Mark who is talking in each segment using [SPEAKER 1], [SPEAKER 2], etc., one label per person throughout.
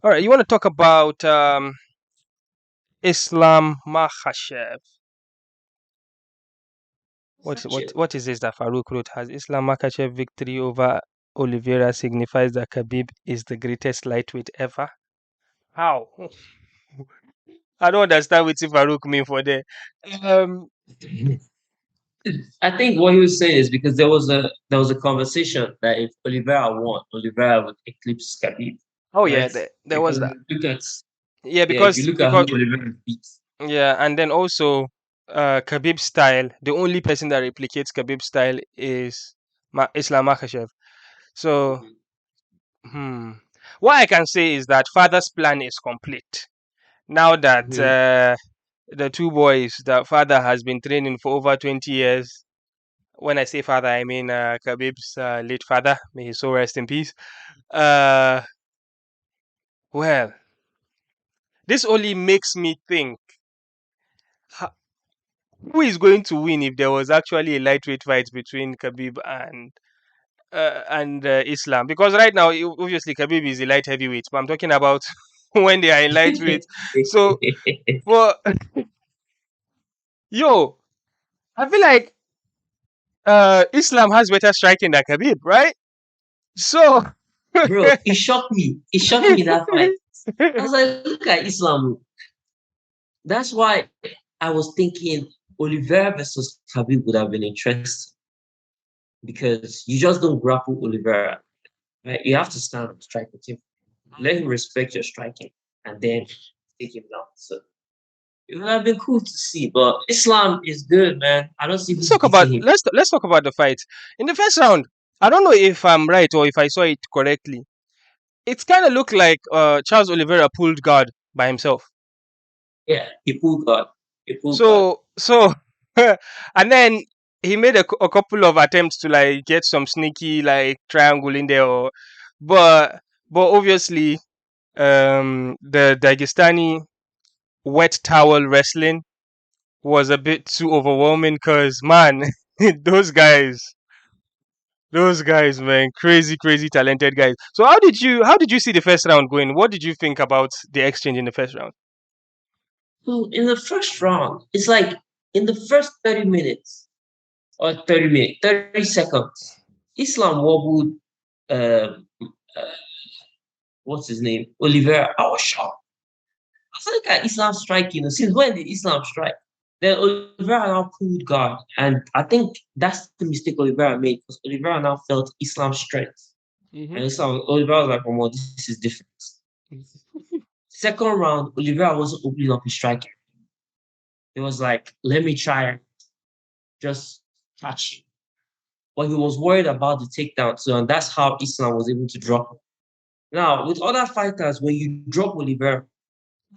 [SPEAKER 1] All right, you want to talk about Islam Makhachev?
[SPEAKER 2] Makhachev.
[SPEAKER 1] What is this that Farouk wrote? Has Islam Makhachev victory over Oliveira signifies that Khabib is the greatest lightweight ever? How? I don't understand what Farouk mean for there. Um.
[SPEAKER 2] I think what he was saying is because there was a conversation that if Oliveira won, Oliveira would eclipse Khabib,
[SPEAKER 1] Oh yeah,
[SPEAKER 2] right?
[SPEAKER 1] there was
[SPEAKER 2] Because
[SPEAKER 1] that.
[SPEAKER 2] yeah, if you look at who Oliveira beat,
[SPEAKER 1] Yeah, and then also Khabib's style. The only person that replicates Khabib's style is Islam Makhachev. So,
[SPEAKER 2] Mhm.
[SPEAKER 1] hmm. What I can say is that father's plan is complete. Now that
[SPEAKER 2] Mhm.
[SPEAKER 1] the two boys that father has been training for over 20 years. When I say father, I mean Khabib's late father. May his soul rest in peace. Uh, well, this only makes me think ho- who is going to win if there was actually a lightweight fight between Khabib and Islam. Because right now, obviously, Khabib is a light heavyweight, but I'm talking about when they are in lightweight. So, for yo, I feel like Islam has better striking than Khabib, right? So,
[SPEAKER 2] Bro, it shocked me. It shocked me that fight. I was like, look at Islam. That's why I was thinking Oliveira versus Khabib would have been interesting because you just don't grapple Oliveira. Right? You have to stand and strike with him. Let him respect your striking and then take him down. So it would have been cool to see. But Islam is good, man. I don't see who's beating him.
[SPEAKER 1] let's talk about the fight in the first round. I don't know if I'm right or if I saw it correctly. It kind of looked like Charles Oliveira pulled guard by himself.
[SPEAKER 2] Yeah, he pulled God. He pulled God.
[SPEAKER 1] So, and then he made a couple of attempts to like get some sneaky like triangle in there, but but obviously the Dagestani wet towel wrestling was a bit too overwhelming because man, those guys, those guys, man, crazy talented guys. So how did you see the first round going? What did you think about the exchange in the first round?
[SPEAKER 2] So in the first round, it's like in the first 30 minutes or 30 minutes, 30 seconds, Islam wobbled um, uh, what's his name? Oliveira. I was shocked. I was like, at Islam striking. Since when did Islam strike? Then Oliveira now pulled guard. And I think that's the mistake Oliveira made because Oliveira now felt Islam's strength.
[SPEAKER 1] Hmm.
[SPEAKER 2] And Oliveira was like, oh, well, this is different. Second round, Oliveira wasn't opening up his striking. It was like, let me try just catch him. But he was worried about the takedown too, and that's how Islam was able to drop him. Now, with other fighters, when you drop Oliveira,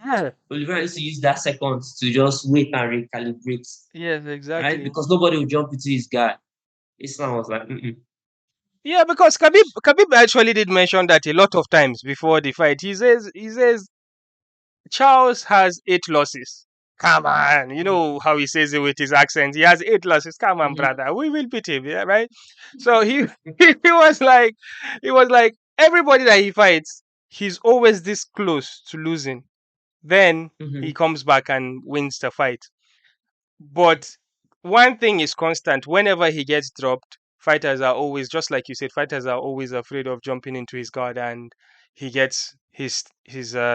[SPEAKER 1] Yeah.
[SPEAKER 2] Oliveira needs to use that second to just wait and recalibrate,
[SPEAKER 1] Yes,
[SPEAKER 2] right?
[SPEAKER 1] exactly.
[SPEAKER 2] Because nobody will jump into his guy. Islam was like, mm-mm.
[SPEAKER 1] Yeah, because Khabib actually did mention that a lot of times before the fight. He says Charles has 8 losses. Come on, you know how he says it with his accent. He has 8 losses. Come on,
[SPEAKER 2] Mhm.
[SPEAKER 1] brother, we will beat him, yeah, right? So he he was like everybody that he fights, he's always this close to losing. Then he
[SPEAKER 2] Mhm.
[SPEAKER 1] comes back and wins the fight. But one thing is constant: whenever he gets dropped, fighters are always, just like you said, fighters are always afraid of jumping into his guard, and he gets his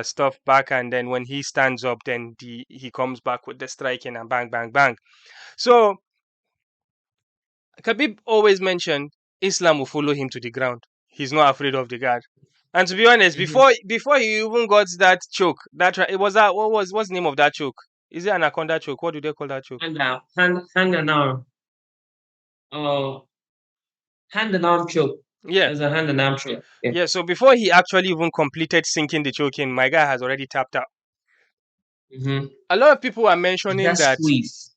[SPEAKER 1] stuff back, and then when he stands up, then he comes back with the striking and bang bang bang. So Khabib always mentioned Islam will follow him to the ground. He's not afraid of the guard. And to be honest,
[SPEAKER 2] Mhm.
[SPEAKER 1] before he even got that choke, it was that what's the name of that choke? Is it anaconda choke? What do they call that choke?
[SPEAKER 2] Hand down, hand and arm, uh, hand and arm choke.
[SPEAKER 1] Yeah.
[SPEAKER 2] There's a hand and arm choke. Yeah.
[SPEAKER 1] Yeah, so before he actually even completed sinking the choke in, my guy has already tapped out.
[SPEAKER 2] Mhm.
[SPEAKER 1] A lot of people are
[SPEAKER 2] It's
[SPEAKER 1] mentioning
[SPEAKER 2] that
[SPEAKER 1] that,
[SPEAKER 2] squeeze.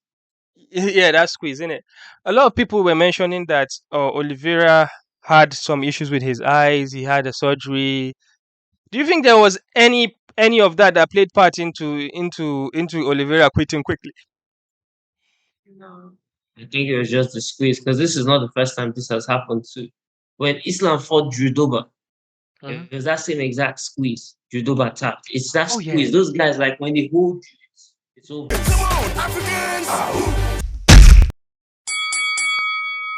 [SPEAKER 1] yeah, that's squeeze, isn't it? A lot of people were mentioning that Oliveira had some issues with his eyes. He had a surgery. Do you think there was any of that played part into Oliveira quitting quickly?
[SPEAKER 2] No. I think it was just the squeeze because this is not the first time this has happened too. When Islam fought Drew Dober,
[SPEAKER 1] Mhm.
[SPEAKER 2] It was that same exact squeeze Judoba tapped. It's that
[SPEAKER 1] Oh yeah.
[SPEAKER 2] squeeze. Those guys, like when they hold you, it's over.